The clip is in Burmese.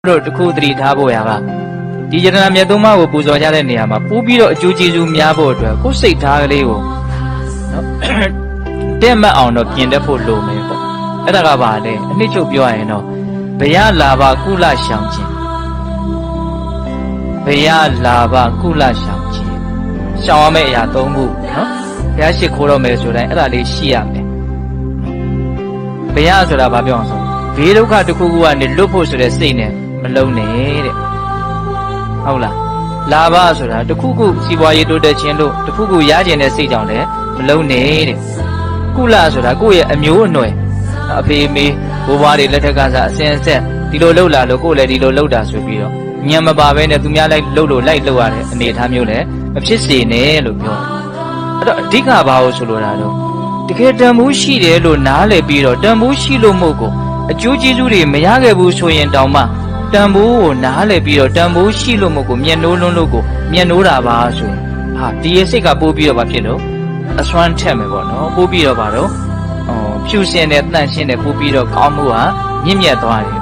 တို့တခုတတိထားဖို့ရပါဒီယတနာမြတ်သုံးပါးကိုပူဇော်ကြတဲ့နေရာမှာပို့ပြီးတော့အကျိုးကျေးဇူးများဖို့အတွက်ကိုယ်စိတ်ထားကလေးကိုနော်တဲ့မှတ်အောင်တော့ပြင်တတ်ဖို့လိုမယ်ပေါ့အဲ့ဒါကပါလေအနှစ်ချုပ်ပြောရရင်တော့ဘယလာဘကုလရှောင်ခြင်းဘယလာဘကုလရှောင်ခြင်းရှောင်ရမယ့်အရာ၃ခုနော်ဘုရားရှိခိုးတော့မယ်ဆိုတိုင်းအဲ့ဒါလေးရှိရမယ်ဘယဆိုတာဘာပြောအောင်ဆိုဘေးဒုက္ခတစ်ခုခုကနေလွတ်ဖို့ဆိုတဲ့စိတ်နဲ့မလုံးနဲ့တဲ့ဟုတ်လားလာဘဆိုတာတစ်ခုခုစီးပွားရေးတိုးတက်ခြင်းလို့တစ်ခုခုရကျင်တဲ့စိတ်ကြောင့်လည်းမလုံးနဲ့တဲ့ကုလဆိုတာကိုယ့်ရဲ့အမျိုးအနွယ်အဖေမေဘိုးဘွားတွေလက်ထက်ကစားအစဉ်အဆက်ဒီလိုလှုပ်လာလို့ကိုယ်လည်းဒီလိုလှုပ်တာဆိုပြီးတော့ညံမပါဘဲနဲ့သူများလိုက်လှုပ်လို့လိုက်လှုပ်ရတဲ့အနေအထားမျိုးလည်းမဖြစ်စေနဲ့လို့ပြောတယ်အဲ့တော့အဓိကဘာလို့ဆိုလိုတာတော့တကယ်တန်ဖိုးရှိတယ်လို့နားလည်ပြီးတော့တန်ဖိုးရှိလို့မို့ကိုအကျိုးကျေးဇူးတွေမရခဲ့ဘူးဆိုရင်တောင်မှတန်ဖိုးကိုနားလည်ပြီးတော့တန်ဖိုးရှိလို့မို့ကိုမျက်နှိုးလွန်းလို့ကိုမျက်နှိုးတာပါဆိုရင်ဟာဒီရဲ့စိတ်ကပိုးပြီးတော့ဘာဖြစ်လို့အစွမ်းထက်မယ်ပေါ့နော်ပိုးပြီးတော့ဘာတော့ဖြူစင်တဲ့တန့်ရှင်းတဲ့ပိုးပြီးတော့ကောင်းမှုဟာမြင့်မြတ်သွားတယ်